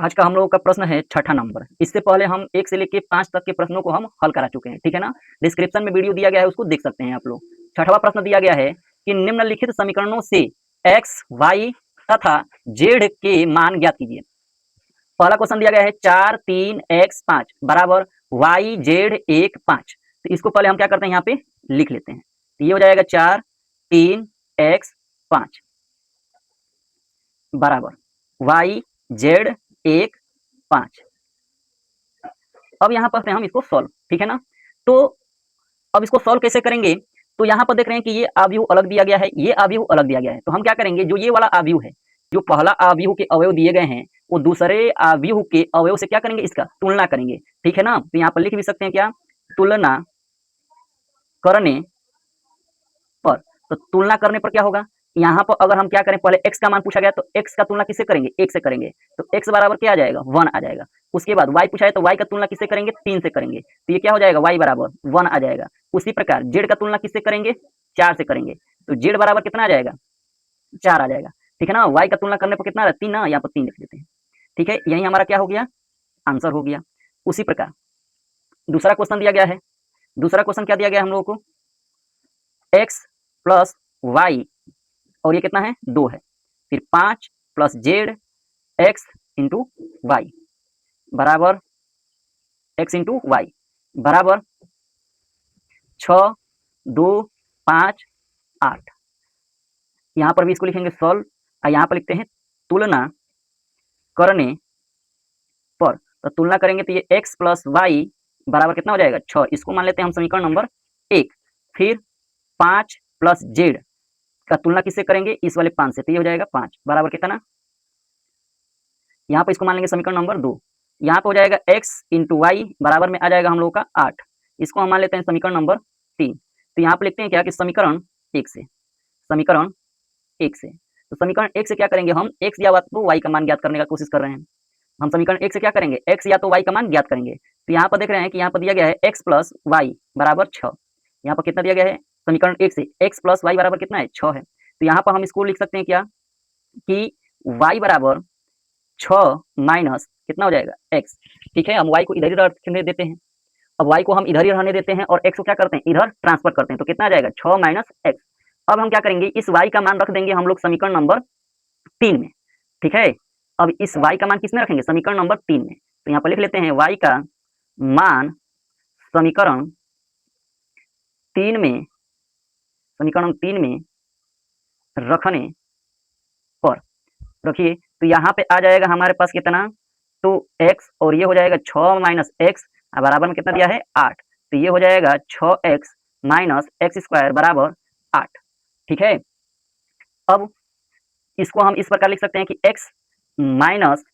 आज का हम लोगों का प्रश्न है छठा नंबर। इससे पहले हम 1 से लेके 5 तक के प्रश्नों को हम हल करा चुके हैं, ठीक है ना। डिस्क्रिप्शन में वीडियो दिया गया है, उसको देख सकते हैं आप लोग। छठवां प्रश्न दिया गया है कि निम्नलिखित समीकरणों से एक्स वाई तथा जेड के मान ज्ञात कीजिए। पहला क्वेश्चन दिया गया है 4 3 एक्स 5 बराबर वाई जेड 1 5। तो इसको पहले हम क्या करते हैं, यहाँ पे लिख लेते हैं। तो ये हो जाएगा 4 3 एक्स 5 बराबर वाई जेड 1 5। अब यहाँ पर से हम इसको सॉल्व, ठीक है ना। तो अब इसको सॉल्व कैसे करेंगे, तो यहाँ पर देख रहे हैं कि ये अवयव अलग दिया गया है, ये अवयव अलग दिया गया है। तो हम क्या करेंगे, जो ये वाला अवयव है, जो पहला अवयव के अवयव दिए गए हैं, वो दूसरे अवयव के अवयव से क्या करेंगे, इसका तुलना करेंगे, ठीक है ना। तो यहाँ पर लिख भी सकते हैं क्या, तुलना करने पर। तो तुलना करने पर क्या होगा, यहाँ पर अगर हम क्या करें, पहले x का मान पूछा गया तो x का तुलना किससे करेंगे, 1 से करेंगे। तो x बराबर क्या आ जाएगा, 1 आ जाएगा। उसके बाद y पूछा है तो y का तुलना किससे करेंगे, 3 से करेंगे। तो ये क्या हो जाएगा, y बराबर 1 आ जाएगा। उसी प्रकार z का तुलना किससे करेंगे, 4 से करेंगे। तो z बराबर कितना आ जाएगा, 4 आ जाएगा, ठीक है ना। y का तुलना करने पर कितना आ रहा है, 3 ना, यहाँ पर 3 लिख देते हैं, ठीक है। यही हमारा क्या हो गया, आंसर हो गया। उसी प्रकार दूसरा क्वेश्चन दिया गया है। दूसरा क्वेश्चन क्या दिया गया है हम लोगों को, x प्लस वाई और ये कितना है, 2 है। फिर 5 plus z x into y बराबर एक्स इंटू वाई बराबर 6 2 5 8। यहाँ पर भी इसको लिखेंगे सॉल्व, और यहाँ पर लिखते हैं तुलना करने पर। तो तुलना करेंगे तो ये x प्लस वाई बराबर कितना हो जाएगा, 6। इसको मान लेते हैं हम समीकरण नंबर 1। फिर 5 प्लस जेड का तुलना किससे करेंगे, इस वाले 5 से। तो ये हो जाएगा 5 बराबर कितना, यहाँ पर इसको मान लेंगे समीकरण नंबर 2। यहाँ पे हो जाएगा x इंटू वाई बराबर में आ जाएगा हम लोगों का 8। इसको हम मान लेते हैं समीकरण नंबर 3। तो यहाँ पे लिखते हैं क्या कि समीकरण 1 से, समीकरण 1 से। तो समीकरण 1 से क्या करेंगे हम, x या तो y का मान ज्ञात करने का कोशिश कर रहे हैं। हम समीकरण 1 से क्या करेंगे, x या तो y का मान ज्ञात करेंगे। तो यहाँ पर देख रहे हैं कि यहाँ पर दिया गया है x प्लस वाई बराबर 6। यहाँ पर कितना दिया गया है, समीकरण 1 से x प्लस वाई बराबर कितना है, 6 है। तो यहाँ पर हम इसको लिख सकते हैं क्या कि y बराबर 6 माइनस कितना हो जाएगा, x, ठीक है। हम y को इधर ही रखने देते हैं। अब y को हम इधर ही रहने देते हैं और x को क्या करते हैं, इधर ट्रांसफर करते हैं। तो कितना आ जाएगा, 6 माइनस x। अब हम क्या करेंगे, इस y का मान रख देंगे हम लोग समीकरण नंबर 3 में, ठीक है। अब इस y का मान किसमें रखेंगे, समीकरण नंबर 3 में। तो यहाँ पर लिख लेते हैं y का मान समीकरण 3 में, समीकरण 3 में रखने पर रखिए। तो यहाँ पे आ जाएगा हमारे पास कितना, तो x और ये हो जाएगा 6 माइनस एक्स बराबर में कितना दिया है, 8। तो ये हो जाएगा 6x माइनस एक्स स्क्वायर बराबर 8, ठीक है। अब इसको हम इस प्रकार लिख सकते हैं कि x माइनस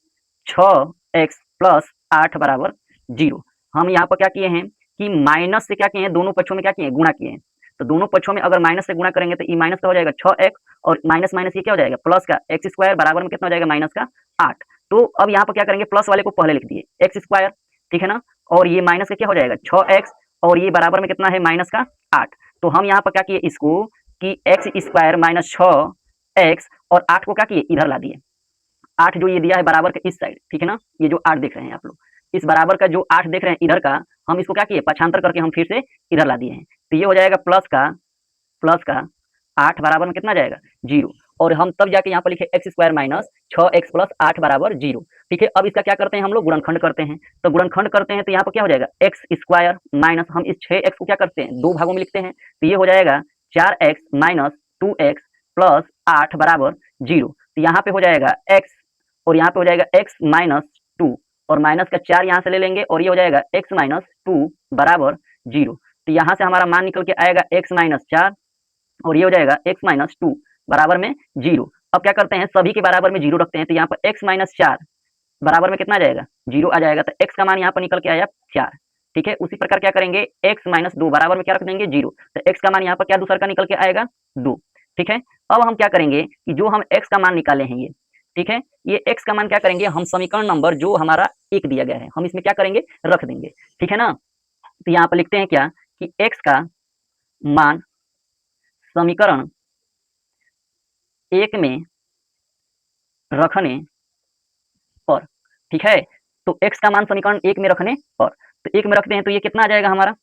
6x प्लस 8 बराबर 0। हम यहाँ पर क्या किए हैं कि माइनस से क्या किए हैं, दोनों पक्षों में क्या किए हैं, गुणा किए हैं। तो दोनों पक्षों में अगर माइनस से गुणा करेंगे तो ये माइनस का हो जाएगा 6x, और माइनस माइनस ये क्या हो जाएगा, प्लस का एक्स स्क्वायर बराबर में कितना हो जाएगा, माइनस का 8। तो अब यहाँ पर क्या करेंगे, प्लस वाले को पहले लिख दिए एक्स स्क्वायर, ठीक है ना। और ये माइनस का क्या हो जाएगा 6x, और ये बराबर में कितना है, माइनस का 8। तो हम यहाँ पर क्या किए इसको कि एक्स स्क्वायर माइनस 6x और 8 को क्या किए, इधर ला दिए। 8 जो ये दिया है बराबर के इस साइड, ठीक है ना। ये जो 8 देख रहे हैं आप लोग, इस बराबर का जो 8 देख रहे हैं इधर का, हम इसको क्या किए, पक्षांतर करके हम फिर से इधर ला दिए हैं। तो ये हो जाएगा प्लस का 8 बराबर में कितना जाएगा, 0। और हम तब जाके यहाँ पर लिखे x square minus 6x plus 8 बराबर 0, ठीक है। अब इसका क्या करते हैं हम लोग, गुणनखंड करते हैं। तो गुणनखंड करते हैं तो यहाँ पर क्या हो जाएगा, एक्स स्क्वायर माइनस, हम इस 6x को क्या करते हैं, 2 भागों में लिखते हैं। तो ये हो जाएगा 4x माइनस 2x प्लस 8 बराबर 0। तो यहाँ पे हो जाएगा x, और यहाँ पे हो जाएगा x माइनस 2, और माइनस का 4 यहाँ से ले लेंगे, और ये हो जाएगा x माइनस 2 बराबर 0। तो यहाँ से हमारा मान निकल के आएगा x माइनस 4, और ये हो जाएगा x माइनस 2 बराबर में 0। अब क्या करते हैं, सभी के बराबर में 0 रखते हैं। तो यहाँ पर x माइनस 4 बराबर में कितना आ जाएगा, 0 आ जाएगा। तो x का मान यहाँ पर निकल के आया 4, ठीक है। उसी प्रकार क्या करेंगे, x माइनस 2 बराबर में क्या रख देंगे, 0। तो x का मान यहाँ पर क्या दूसरा का निकल के आएगा, 2, ठीक है। अब हम क्या करेंगे कि जो हम x का मान निकाले हैं ये, ठीक है, ये x का मान क्या करेंगे, हम समीकरण नंबर जो हमारा 1 दिया गया है, हम इसमें क्या करेंगे, रख देंगे, ठीक है ना। तो यहाँ पर लिखते हैं क्या कि x का मान समीकरण 1 में रखने पर। ठीक है। तो x का मान समीकरण 1 में रखने पर, तो 1 में रखते हैं तो ये कितना आ जाएगा हमारा,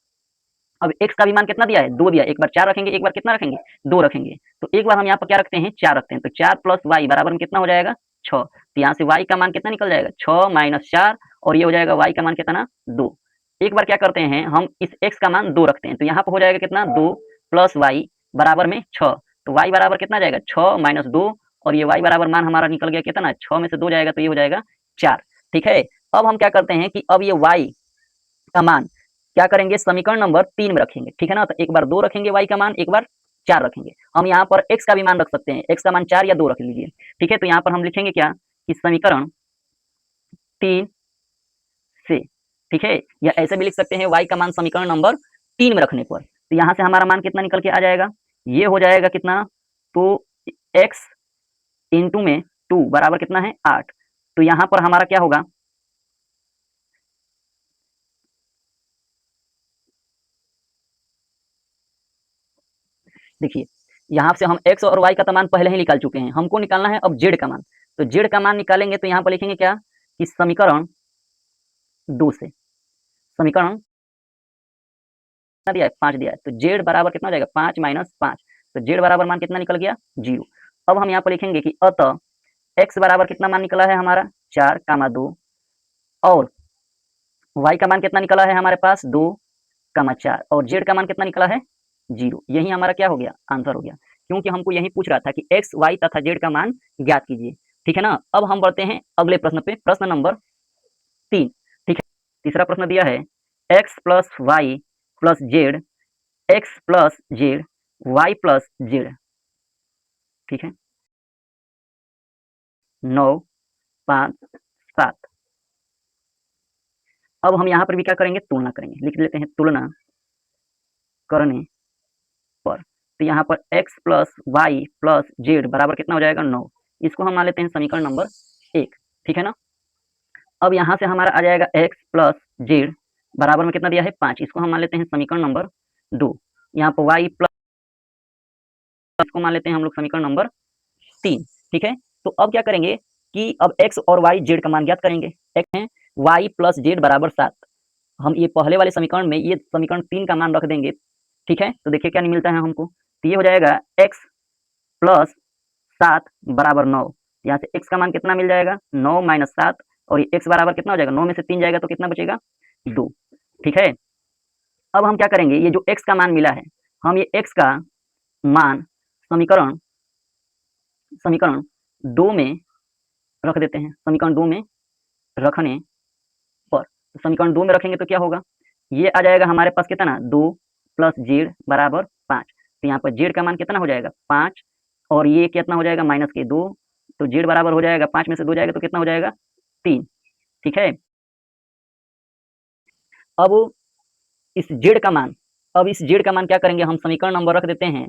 अब x का भी मान कितना दिया है, 2 दिया है, एक बार 4 रखेंगे, एक बार कितना रखेंगे, 2 रखेंगे, तो एक बार हम यहाँ पर क्या रखते हैं, 4 रखते हैं, तो 4 प्लस वाई बराबर में कितना हो जाएगा, 6। तो यहाँ से y का मान कितना निकल जाएगा, 6 माइनस 4, और ये हो जाएगा y का मान कितना, 2। एक बार क्या करते हैं हम, इस x का मान 2 रखते हैं, तो यहाँ पर हो जाएगा कितना, 2 प्लस वाई बराबर में 6, तो y बराबर कितना जाएगा, 6 माइनस 2, और ये y बराबर मान हमारा निकल गया कितना, 6 में से 2 जाएगा तो ये हो जाएगा 4। ठीक है। अब हम क्या करते हैं कि अब ये y का मान क्या करेंगे, समीकरण नंबर 3 में रखेंगे। ठीक है ना, तो एक बार 2 रखेंगे y का मान, एक बार 4 रखेंगे। हम यहाँ पर x का भी मान रख सकते हैं, x का मान 4 या 2 रख लीजिए। ठीक है, तो यहाँ पर हम लिखेंगे क्या कि समीकरण 3 से, ठीक है, या ऐसे भी लिख सकते हैं y का मान समीकरण नंबर 3 में रखने पर, तो यहाँ से हमारा मान कितना निकल के आ जाएगा, ये हो जाएगा कितना, तो x इंटू में 2 बराबर कितना है, 8। तो यहाँ पर हमारा क्या होगा, देखिए यहाँ से हम x और y का तो मान पहले ही निकाल चुके हैं, हमको निकालना है अब z का मान। तो z का मान निकालेंगे तो यहाँ पर लिखेंगे क्या कि समीकरण 2 से, समीकरण कितना दिया है, 5 दिया है, तो z बराबर कितना हो जाएगा, 5 माइनस 5, तो z बराबर मान कितना निकल गया, 0। अब हम यहाँ पर लिखेंगे कि अतः x बराबर कितना मान निकला है हमारा, 4 कामा 2, और y का मान कितना निकला है हमारे पास, 2 कामा 4, और z का मान कितना निकला है, 0। यही हमारा क्या हो गया, आंसर हो गया, क्योंकि हमको यही पूछ रहा था कि x, y तथा z का मान ज्ञात कीजिए। ठीक है ना। अब हम बढ़ते हैं अगले प्रश्न पे, प्रश्न नंबर 3। ठीक है, तीसरा प्रश्न दिया है x plus y plus z, x plus z, y plus z. ठीक है, 9 5 7। अब हम यहाँ पर भी क्या करेंगे, तुलना करेंगे, लिख लेते हैं तुलना करने पर, तो यहाँ पर x plus y plus z बराबर कितना हो जाएगा, 9। इसको हम मान लेते हैं समीकरण नंबर 1। ठीक है ना। अब यहाँ से हमारा आ जाएगा x प्लस जेड बराबर में कितना दिया है, 5, इसको हम मान लेते हैं समीकरण नंबर 2। यहाँ पर y प्लस, इसको मान लेते हैं हम लोग समीकरण नंबर 3। ठीक है, तो अब क्या करेंगे कि अब x और y जेड का मान ज्ञात करेंगे। x है y प्लस जेड बराबर 7, हम ये पहले वाले समीकरण में ये समीकरण 3 का मान रख देंगे। ठीक है, तो देखिए क्या मिलता है हमको, तो ये हो जाएगा x प्लस 7 बराबर 9, यहाँ से x का मान कितना मिल जाएगा, 9 माइनस 7, और ये x बराबर कितना हो जाएगा, 9 में से 3 जाएगा तो कितना बचेगा, 2। ठीक है, अब हम क्या करेंगे, ये जो x का मान मिला है, हम ये x का मान समीकरण समीकरण 2 में रख देते हैं, समीकरण 2 में रखने पर, तो समीकरण 2 में रखेंगे तो क्या होगा, ये आ जाएगा हमारे पास कितना, 2 प्लस जेड बराबर 5, तो यहाँ पर जेड का मान कितना हो जाएगा, 5, और ये कितना हो जाएगा, माइनस के 2, तो जेड बराबर हो जाएगा, 5 में से 2 जाएगा तो कितना हो जाएगा, 3। ठीक है, अब इस जेड का मान, अब इस जेड का मान क्या करेंगे, हम समीकरण नंबर रख देते हैं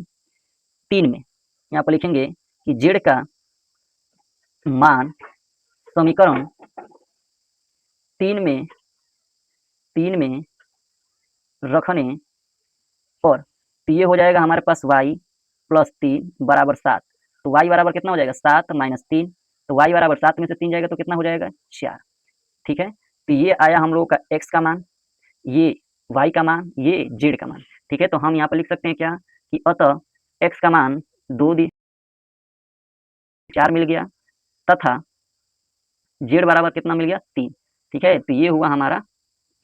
3 में, यहाँ पर लिखेंगे कि जेड का मान समीकरण 3 में 3 में रखने पर, तो ये हो जाएगा हमारे पास y प्लस 3 बराबर 7, तो y बराबर कितना हो जाएगा, 7 माइनस 3, तो y बराबर 7 में से 3 जाएगा तो कितना हो जाएगा, 4। ठीक है, तो ये आया हम लोगों का x का मान, ये y का मान, ये z का मान। ठीक है, तो हम यहाँ पर लिख सकते हैं क्या कि अतः x का मान 2 4 मिल गया, तथा z बराबर कितना मिल गया, 3। ठीक है, तो ये हुआ हमारा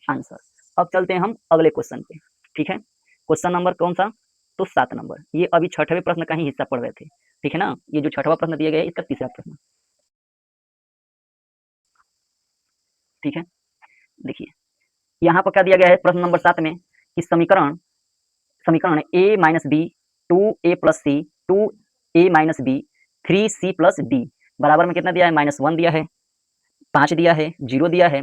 आंसर। अब चलते हैं हम अगले क्वेश्चन पे। ठीक है, क्वेश्चन नंबर कौन सा, तो 7 नंबर, ये अभी 6वें प्रश्न का ही हिस्सा पढ़ रहे थे। ठीक है ना, ये जो 6वां प्रश्न दिया गया है इसका तीसरा प्रश्न। ठीक है, देखिए यहाँ पर क्या दिया गया है प्रश्न नंबर 7 में कि समीकरण समीकरण a minus b, 2a plus c, 2a minus b, 3c plus d बराबर में कितना दिया है, -1 दिया है, 5 दिया है, 0 दिया है,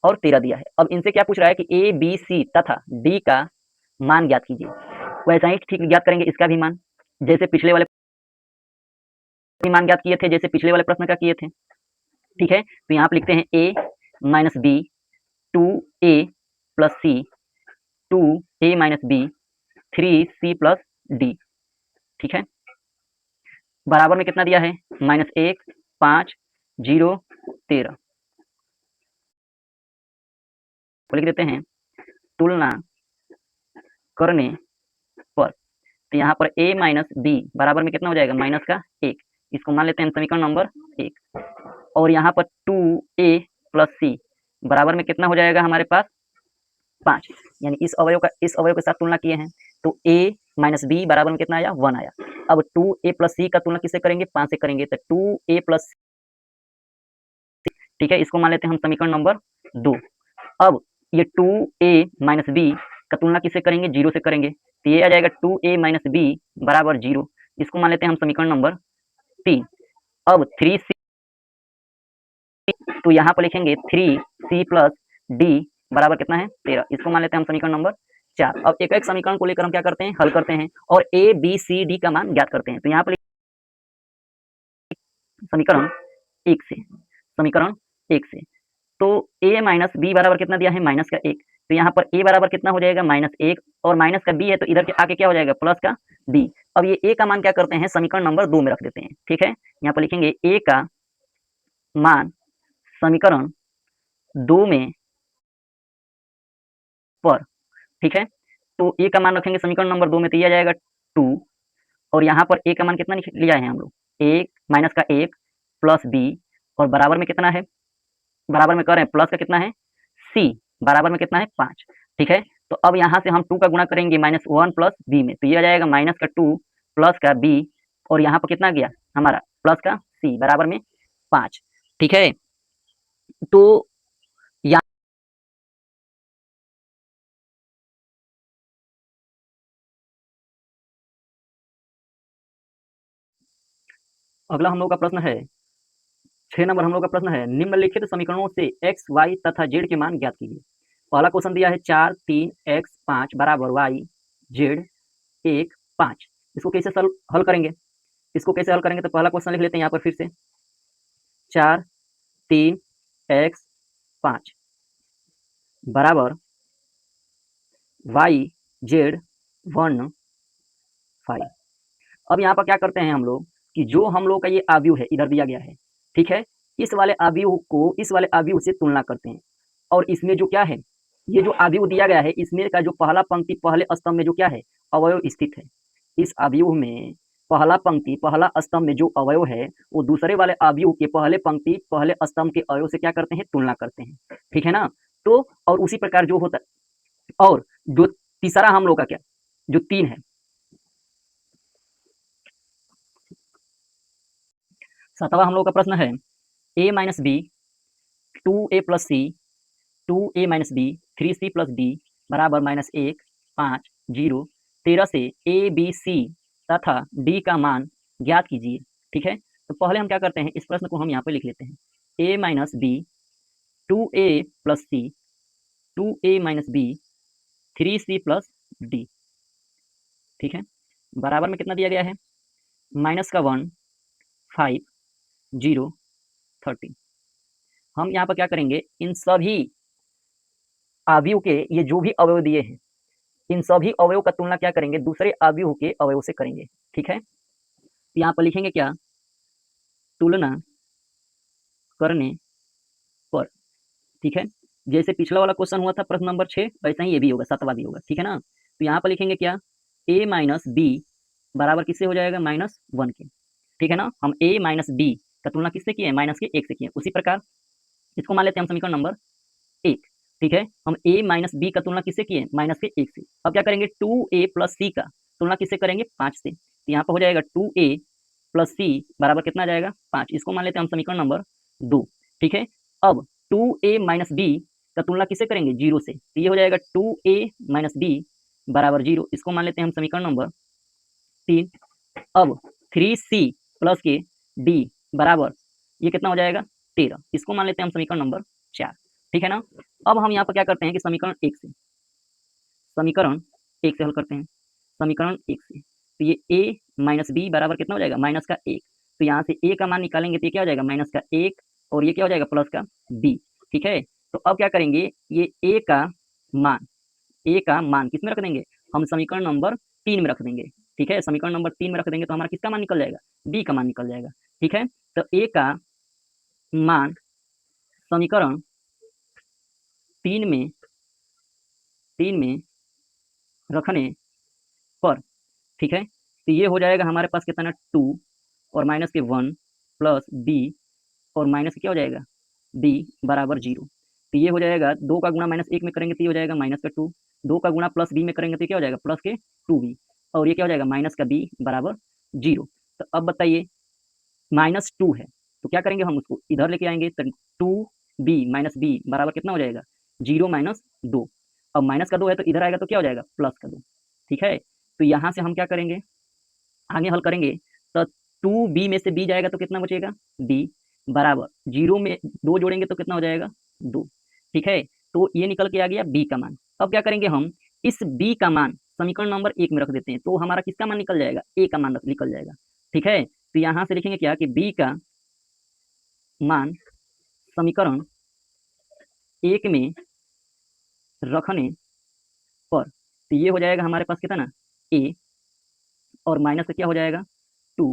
और 13 दिया है। अब इनसे क्या पूछ रहा है कि ए बी सी तथा डी का मान ज्ञात कीजिए। वैसा ही ठीक ज्ञात करेंगे इसका भी मान, जैसे पिछले वाले मान ज्ञात किए थे, जैसे पिछले वाले प्रश्न का किए थे। ठीक है, तो यहाँ पे लिखते हैं a minus b, 2a plus c, 2a minus b, 3c plus d. ठीक है, बराबर में कितना दिया है, -1 5 0 13। तो लिख देते हैं तुलना करने पर, तो यहाँ पर a माइनस बी बराबर में कितना हो जाएगा, माइनस का 1। इसको मान लेते हैं समीकरण नंबर 1। और यहाँ पर 2a प्लस सी बराबर में कितना हो जाएगा हमारे पास 5, यानी इस अवयव के साथ तुलना किए हैं तो a माइनस बी बराबर में कितना आया, 1 आया। अब 2a प्लस सी का तुलना किससे करेंगे, 5 से करेंगे, तो 2a प्लस, ठीक है, इसको मान लेते हैं हम समीकरण नंबर 2। अब ये 2a माइनस बी का तुलना किससे करेंगे, 0 से करेंगे, तो ये आ जाएगा 2a माइनस बी बराबर 0। इसको मान लेते हैं हम समीकरण नंबर 3। अब 3c, तो यहाँ पर लिखेंगे 3c प्लस डी बराबर कितना है, 13। इसको मान लेते हैं हम समीकरण नंबर 4। अब एक एक समीकरण को लेकर हम क्या करते हैं, हल करते हैं और a b c d का मान ज्ञात करते हैं। तो यहाँ पर समीकरण 1 से, समीकरण 1 से तो a माइनस बी बराबर कितना दिया है, माइनस का 1। तो यहाँ पर a बराबर कितना हो जाएगा, -1, और माइनस का b है तो इधर के आके क्या हो जाएगा, प्लस का b। अब ये a का मान क्या करते हैं, समीकरण नंबर 2 में रख देते हैं। ठीक है, यहाँ पर लिखेंगे a का मान समीकरण 2 में पर, ठीक है, तो a का मान रखेंगे समीकरण नंबर 2 में, तो ये आ जाएगा 2। और यहाँ पर a का मान कितना लिया है हम लोग, 1 माइनस का 1 प्लस b, और बराबर में कितना है, बराबर में कर रहे हैं प्लस का कितना है c, बराबर में कितना है 5। ठीक है, तो अब यहाँ से हम 2 का गुणा करेंगे -1 प्लस b में, तो ये आ जाएगा माइनस का 2 प्लस का b, और यहाँ पर कितना गया हमारा प्लस का c बराबर में 5। ठीक है, तो यहाँ अगला हम लोग का प्रश्न है 6 नंबर। हम लोग का प्रश्न है निम्नलिखित समीकरणों से x, y तथा z के मान ज्ञात कीजिए। पहला क्वेश्चन दिया है 4 3 x 5 बराबर y z 1 5। इसको कैसे हल करेंगे, इसको कैसे हल करेंगे, तो पहला क्वेश्चन लिख लेते हैं यहाँ पर फिर से 4 3 x 5 बराबर y z 1 5। अब यहाँ पर क्या करते हैं हम लोग कि जो हम लोग का ये आव्यूह है इधर दिया गया है, ठीक है, इस वाले आव्यूह को इस वाले आव्यूह से तुलना करते हैं। और इसमें जो क्या है, ये जो आव्यूह दिया गया है इसमें का जो पहला पंक्ति पहले स्तंभ में जो क्या है, अवयव स्थित है। इस आव्यूह में पहला पंक्ति पहला स्तंभ में जो अवयव है वो दूसरे वाले आव्यूह के पहले पंक्ति पहले स्तंभ के अवयव से क्या करते हैं, तुलना करते हैं। ठीक है ना, तो और उसी प्रकार जो होता है, और जो तीसरा हम लोग का क्या, जो 3 है, सातवां हम लोग का प्रश्न है a minus b 2a plus c 2a minus b 3c plus d बराबर -1 5 0 13 से a b c तथा d का मान ज्ञात कीजिए। ठीक है, तो पहले हम क्या करते हैं, इस प्रश्न को हम यहाँ पे लिख लेते हैं a minus b 2a plus c 2a minus b 3c plus d. ठीक है, बराबर में कितना दिया गया है, -1 5 0 13। हम यहाँ पर क्या करेंगे, इन सभी आव्यूह के ये जो भी अवयव दिए हैं इन सभी अवयव का तुलना क्या करेंगे, दूसरे आव्यूह के अवयव से करेंगे। ठीक है, यहाँ पर लिखेंगे क्या, तुलना करने पर। ठीक है, जैसे पिछला वाला क्वेश्चन हुआ था प्रश्न नंबर 6, वैसा ही ये भी होगा, 7वां भी होगा। ठीक है ना, तो यहाँ पर लिखेंगे क्या, a माइनस बी बराबर किससे हो जाएगा, -1 के। ठीक है ना, हम a माइनस बी का तुलना किससे किए, माइनस के 1 से किए। उसी प्रकार इसको मान लेते हैं हम समीकरण नंबर 1। ठीक है, हम a माइनस बी का तुलना किससे किए, माइनस के 1 से। अब क्या करेंगे, 2a प्लस सी का तुलना किससे करेंगे, 5 से। तो यहाँ पर हो जाएगा 2a प्लस सी बराबर कितना आ जाएगा, 5। इसको मान लेते हैं हम समीकरण नंबर 2। ठीक है, अब 2a माइनस बी का तुलना किससे करेंगे, 0 से। तो ये हो जाएगा 2a माइनस बी बराबर 0। इसको मान लेते हैं हम समीकरण नंबर 3। अब 3c प्लस के डी बराबर ये कितना हो जाएगा, 13। इसको मान लेते हैं हम समीकरण नंबर 4। ठीक है ना, अब हम यहाँ पर क्या करते हैं कि समीकरण 1 से, समीकरण 1 से हल करते हैं। समीकरण 1 से तो ये a माइनस बी बराबर कितना हो जाएगा, माइनस का 1। तो यहाँ से a का मान निकालेंगे तो ये क्या हो जाएगा, माइनस का 1, और ये क्या हो जाएगा, प्लस का b। ठीक है, तो अब क्या करेंगे, ये a का मान किस में रख देंगे, हम समीकरण नंबर 3 में रख देंगे। ठीक है, समीकरण नंबर 3 में रख देंगे तो हमारा किसका मान निकल जाएगा, b का मान निकल जाएगा। ठीक है, तो a का मान समीकरण 3 में 3 में रखने पर, ठीक है, तो ये हो जाएगा हमारे पास कितना 2 और माइनस के 1 प्लस बी और माइनस क्या हो जाएगा बी बराबर 0। तो ये हो जाएगा 2 का गुणा माइनस 1 में करेंगे तो ये हो जाएगा माइनस का 2, 2 का गुणा प्लस बी में करेंगे तो क्या हो जाएगा प्लस के 2b, और ये क्या हो जाएगा माइनस का बी बराबर 0। तो अब बताइए -2 है तो क्या करेंगे हम उसको इधर लेके आएंगे तो 2b माइनस बी बराबर कितना हो जाएगा 0 माइनस 2। अब माइनस का 2 है तो इधर आएगा तो क्या हो जाएगा प्लस का 2, ठीक है। तो यहाँ से हम क्या करेंगे आगे हल करेंगे तो 2b में से b जाएगा तो कितना बचेगा b बराबर 0 में 2 जोड़ेंगे तो कितना हो जाएगा 2, ठीक है। तो ये निकल के आ गया b का मान। अब क्या करेंगे हम इस b का मान समीकरण नंबर 1 में रख देते हैं तो हमारा किसका मान निकल जाएगा a का मान निकल जाएगा, ठीक है। तो यहाँ से लिखेंगे क्या कि b का मान समीकरण 1 में रखने पर, तो ये हो जाएगा हमारे पास कितना a और माइनस का क्या हो जाएगा 2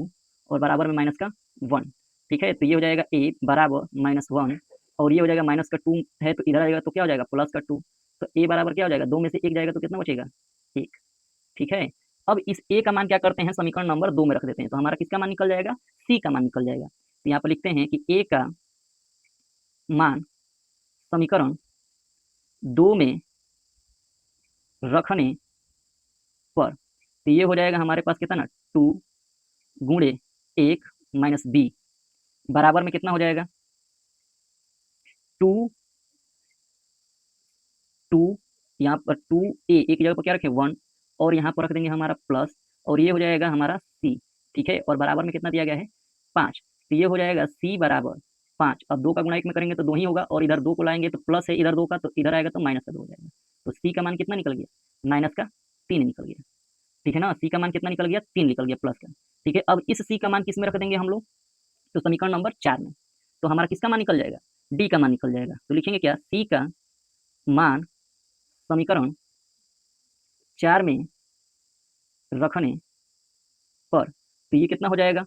और बराबर में माइनस का 1, ठीक है। तो ये हो जाएगा a बराबर -1 और ये हो जाएगा माइनस का 2 है तो इधर आएगा तो क्या हो जाएगा प्लस का 2। तो a बराबर क्या हो जाएगा 2 में से 1 जाएगा तो कितना बचेगा 1, ठीक है। अब इस a का मान क्या करते हैं समीकरण नंबर 2 में रख देते हैं तो हमारा किसका मान निकल जाएगा c का मान निकल जाएगा। तो यहाँ पर लिखते हैं कि a का मान समीकरण 2 में रखने पर, तो ये हो जाएगा हमारे पास कितना 2 गुणे 1 माइनस बी बराबर में कितना हो जाएगा 2 2, यहाँ पर 2a एक जगह पर क्या रखें 1 और यहाँ पर रख देंगे हमारा प्लस और ये हो जाएगा हमारा c, ठीक है। और बराबर में कितना दिया गया है 5, तो ये हो जाएगा c बराबर 5। अब 2 का गुणा 1 में करेंगे तो 2 ही होगा और इधर 2 को लाएंगे तो प्लस है इधर 2 का तो इधर आएगा तो माइनस का 2 हो जाएगा। तो c का मान कितना निकल गया माइनस का 3 निकल गया, ठीक है ना। c का मान कितना निकल गया 3 निकल गया प्लस का, ठीक है। अब इस c का मान किस में रख देंगे हम लोग तो समीकरण नंबर 4 में, तो हमारा किसका मान निकल जाएगा d का मान निकल जाएगा। तो लिखेंगे क्या c का मान समीकरण 4 में रखने पर, तो ये कितना हो जाएगा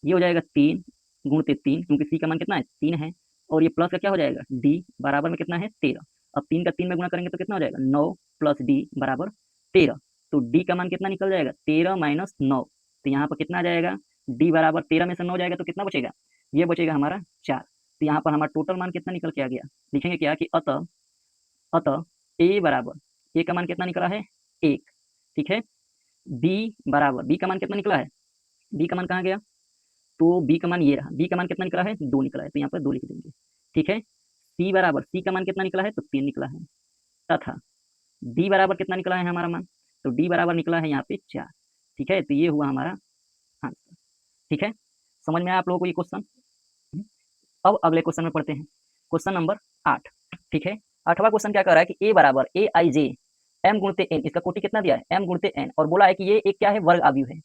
ये हो जाएगा 3 गुणित 3 क्योंकि c का मान कितना है 3 है और ये प्लस का क्या हो जाएगा d बराबर में कितना है 13। अब 3 का 3 में गुणा करेंगे तो कितना हो जाएगा 9 प्लस d बराबर 13। तो d का मान कितना निकल जाएगा 13 माइनस 9, तो यहाँ पर कितना आ जाएगा d बराबर 13 में से 9 जाएगा तो कितना बचेगा ये बचेगा हमारा 4। तो यहाँ पर हमारा टोटल मान कितना निकल के आ गया लिखेंगे क्या कि अतः अतः a बराबर a का मान कितना निकला है 1, ठीक है। b बराबर b का मान कितना निकला है b का मान कहाँ गया तो b का मान ये रहा, b का मान कितना निकला है 2 निकला है तो यहाँ पर 2 लिख देंगे, ठीक है। c बराबर c का मान कितना निकला है तो 3 निकला है तथा d बराबर कितना निकला है हमारा मान तो d बराबर निकला है यहाँ पे 4, ठीक है। तो ये हुआ हमारा आंसर, ठीक है। समझ में आया आप लोगों को ये क्वेश्चन। अब अगले क्वेश्चन में पढ़ते हैं क्वेश्चन नंबर 8, ठीक है। 8वां क्वेश्चन क्या कह रहा है कि a बराबर ए आई जे एम गुणते एन, इसका कोटि कितना दिया है m गुणते n और बोला है कि ये एक क्या है वर्ग आव्यूह है।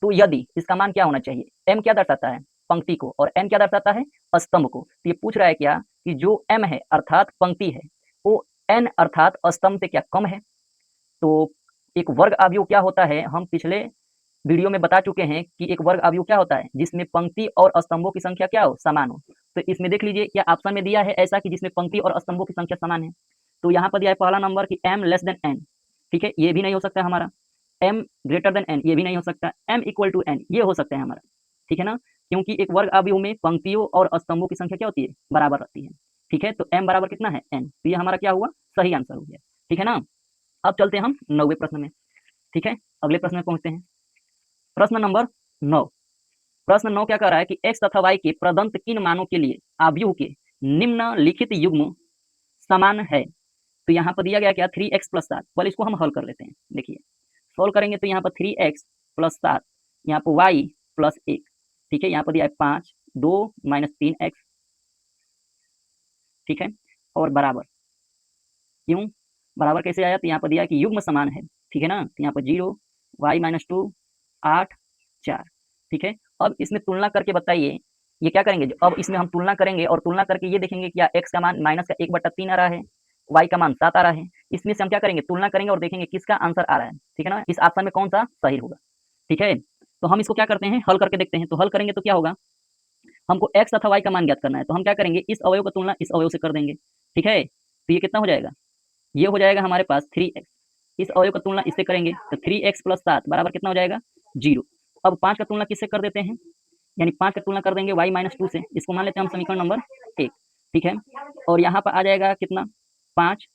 तो यदि इसका मान क्या होना चाहिए m क्या दर्शाता है पंक्ति को और n क्या दर्शाता है स्तंभ को। तो ये पूछ रहा है क्या कि जो m है अर्थात पंक्ति है वो n अर्थात स्तंभ से क्या कम है। तो एक वर्ग आव्यूह क्या होता है हम पिछले वीडियो में बता चुके हैं कि एक वर्ग आव्यूह क्या होता है जिसमें पंक्ति और स्तंभों की संख्या क्या हो समान हो। तो इसमें देख लीजिए क्या ऑप्शन में दिया है ऐसा कि जिसमें पंक्ति और स्तंभों की संख्या समान है। तो यहाँ पर दिया है पहला नंबर कि m लेस देन n, ठीक है, ये भी नहीं हो सकता हमारा। m ग्रेटर देन n ये भी नहीं हो सकता। m इक्वल टू n ये हो सकता है हमारा, ठीक है ना, क्योंकि एक वर्ग आव्यूह में पंक्तियों और स्तंभों की संख्या क्या होती है बराबर रहती है, ठीक है। तो m बराबर कितना है n, तो ये हमारा क्या हुआ सही आंसर हो गया, ठीक है ना। अब चलते हैं हम 9वें प्रश्न में, ठीक है, अगले प्रश्न में पहुंचते हैं। प्रश्न नंबर 9, प्रश्न 9 क्या कह रहा है कि x तथा y के प्रदत्त किन मानों के लिए आव्यूह के निम्नलिखित युग्म समान है। तो यहाँ पर दिया गया क्या 3x प्लस 7, पहले इसको हम हल कर लेते हैं। देखिए सोल्व करेंगे तो यहाँ पर 3x प्लस 7, यहाँ पर y प्लस 1, ठीक है, यहाँ पर दिया है 5 2 माइनस 3x, ठीक है, और बराबर क्यों बराबर कैसे आया तो यहाँ पर दिया है कि युग्म समान है, ठीक है ना। तो यहाँ पर 0 y माइनस 2 8 4, ठीक है। अब इसमें तुलना करके बताइए ये क्या करेंगे अब इसमें हम तुलना करेंगे और तुलना करके ये देखेंगे क्या x का मान माइनस का 1/3 आ रहा है, y का मान 7 आ रहा है। इसमें से हम क्या करेंगे तुलना करेंगे और देखेंगे किसका आंसर आ रहा है, ठीक है ना, इस ऑप्शन में कौन सा सही होगा, ठीक है। तो हम इसको क्या करते हैं हल करके देखते हैं। तो हल करेंगे तो क्या होगा हमको x तथा y का मान ज्ञात करना है तो हम क्या करेंगे इस अवयव का तुलना इस अवयव से कर देंगे, ठीक है। तो ये कितना हो जाएगा ये हो जाएगा हमारे पास 3x। इस अवयव का तुलना इससे करेंगे तो 3x + 7 बराबर कितना हो जाएगा 0। अब 5 का तुलना किससे कर देते हैं, यानी 5 का तुलना कर देंगे y - 2 से। इसको मान लेते हैं हम समीकरण नंबर 1, ठीक है। और यहाँ पर आ जाएगा कितना 5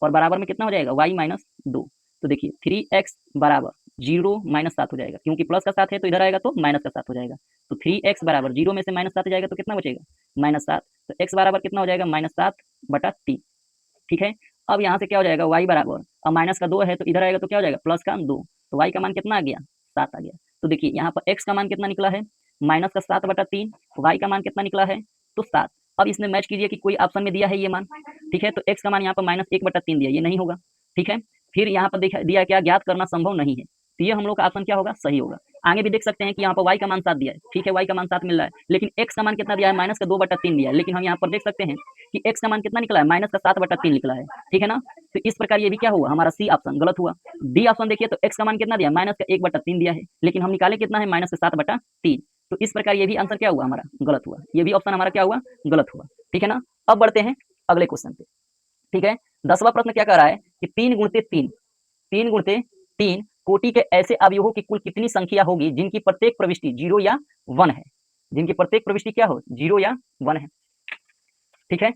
और बराबर में कितना हो जाएगा y - 2। तो देखिए 3x बराबर 0 - 7 हो जाएगा, क्योंकि प्लस का 7 है तो इधर आएगा तो माइनस का 7 हो जाएगा। तो 3x बराबर 0 में से -7 जाएगा तो कितना बचेगा -7। तो x बराबर कितना हो जाएगा -7/3, ठीक है। अब यहाँ से क्या हो जाएगा y बराबर, अब माइनस का 2 है तो इधर आएगा तो क्या हो जाएगा प्लस का 2, तो y का मान कितना आ गया 7 आ गया। तो देखिए यहाँ पर x का मान कितना निकला है -7/3, y का मान कितना निकला है तो 7। अब इसमें मैच कीजिए कि कोई ऑप्शन में दिया है ये मान, ठीक है। तो x का मान यहाँ पर -1/3 दिया, ये नहीं होगा, ठीक है। फिर यहाँ पर दिया क्या, ज्ञात करना संभव नहीं है, तो ये हम लोग का ऑप्शन क्या होगा, सही होगा। आगे भी देख सकते हैं कि यहाँ पर y का मान 7 दिया है, ठीक है, y का मान 7 मिल रहा है, लेकिन x का मान कितना दिया है -2/3 दिया है, लेकिन हम यहाँ पर देख सकते हैं कि x का मान कितना निकला है -7/3 निकला है, ठीक है ना। तो इस प्रकार ये भी क्या हुआ, हमारा सी ऑप्शन गलत हुआ। डी ऑप्शन देखिए तो x का मान कितना दिया -1/3 दिया है, लेकिन हम निकाले कितना है -7/3। तो इस प्रकार ये भी आंसर क्या हुआ हमारा गलत हुआ, ये भी ऑप्शन हमारा क्या हुआ गलत हुआ, ठीक है ना। अब बढ़ते हैं अगले क्वेश्चन पे, ठीक है। 10वां प्रश्न क्या कह रहा है कि 3 × 3 कोटि के ऐसे अवयवों की कुल कितनी संख्या होगी जिनकी प्रत्येक प्रविष्टि 0 या 1 है, जिनकी प्रत्येक प्रविष्टि क्या हो 0 या 1 है, ठीक है।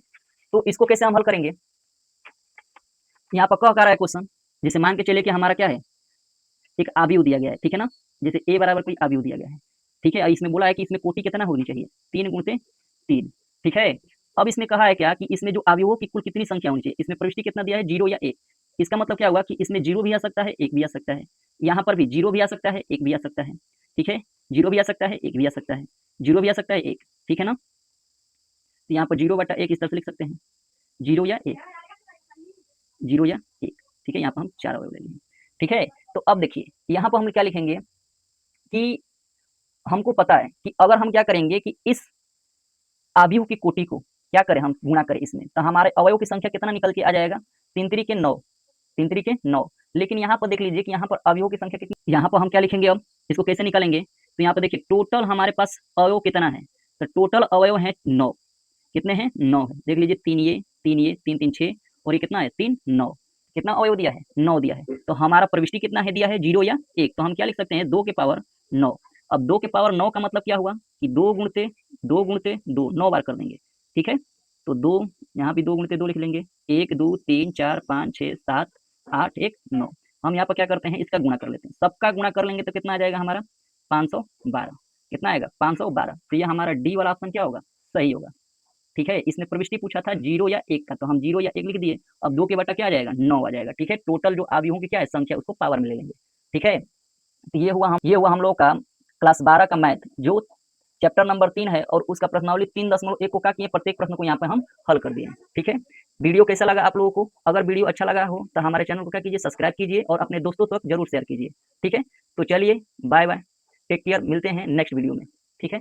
तो इसको कैसे हम हल करेंगे, यहाँ पर कह रहा है क्वेश्चन, जैसे मान के चलिए कि हमारा क्या है एक अवयव दिया गया है, ठीक है ना। जैसे a बराबर कोई अवयव दिया गया है, ठीक है। इसमें बोला है कि इसमें कोटि कितना होनी चाहिए 3 × 3, ठीक है। अब इसमें कहा है क्या कि इसमें जो अवयवों की कुल कितनी संख्या होनी चाहिए, इसमें प्रविष्टि कितना दिया है 0 या 1। इसका मतलब क्या हुआ कि इसमें 0 भी आ सकता है 1 भी आ सकता है, यहाँ पर भी 0 भी आ सकता है 1 भी आ सकता है, ठीक है। 0 भी आ सकता है 1 भी आ सकता है, 0 भी आ सकता है 1, ठीक है ना। तो यहाँ पर 0/1 इस तरह से लिख सकते हैं, 0 या 1, 0 या 1, ठीक है। यहाँ पर हम 4 अवयव ले लेंगे, ठीक है। तो अब देखिए यहाँ पर हम क्या लिखेंगे कि हमको पता है कि अगर हम क्या करेंगे कि इस अवयव की कोटि को क्या करें, हम गुणा करें इसमें, तो हमारे अवयव की संख्या कितना निकल के आ जाएगा 3 3 के 9, 3 3 के 9। लेकिन यहाँ पर देख लीजिए कि यहाँ पर अवयवों की संख्या कितनी, यहाँ पर हम क्या लिखेंगे, अब इसको कैसे निकालेंगे, तो यहाँ पर देखिए टोटल हमारे पास अवयव कितना है, तो टोटल अवयव है 9, कितने हैं 9 है, देख लीजिए 3 ये 3 ये 3 3 6 और ये कितना है 3 9, कितना अवयव दिया है 9 दिया है। तो हमारा प्रविष्टि कितना है दिया है 0 या 1, तो हम क्या लिख सकते हैं 2 के पावर 9। अब 2 के पावर 9 का मतलब क्या हुआ कि 2 गुणते 2 गुणते 2 9 बार कर देंगे, ठीक है। तो 2 यहाँ भी 2 गुणते 2 लिख लेंगे, 1 2 3 4 5 6 7 8 1 9। हम यहाँ पर क्या करते हैं इसका गुणा कर लेते हैं, सबका गुणा कर लेंगे तो कितना आ जाएगा हमारा 512, कितना आएगा 512। तो ये हमारा डी वाला ऑप्शन क्या होगा सही होगा, ठीक है। इसने प्रविष्टि पूछा था 0 या 1 का, तो हम 0 या 1 लिख दिए। अब 2 के बटा क्या आ जाएगा 9 आ जाएगा, ठीक है। टोटल जो अवयवों की क्या है संख्या उसको पावर में ले लेंगे, ठीक है। तो ये हुआ हम लोग का क्लास 12 का मैथ जो चैप्टर नंबर 3 है, और उसका प्रश्नावली 3.1 को क्या किए, प्रत्येक प्रश्न को यहाँ पे हम हल कर दिए, ठीक है। वीडियो कैसा लगा आप लोगों को, अगर वीडियो अच्छा लगा हो तो हमारे चैनल को क्या कीजिए सब्सक्राइब कीजिए और अपने दोस्तों तक जरूर शेयर कीजिए, ठीक है। तो चलिए बाय बाय, टेक केयर, मिलते हैं नेक्स्ट वीडियो में, ठीक है।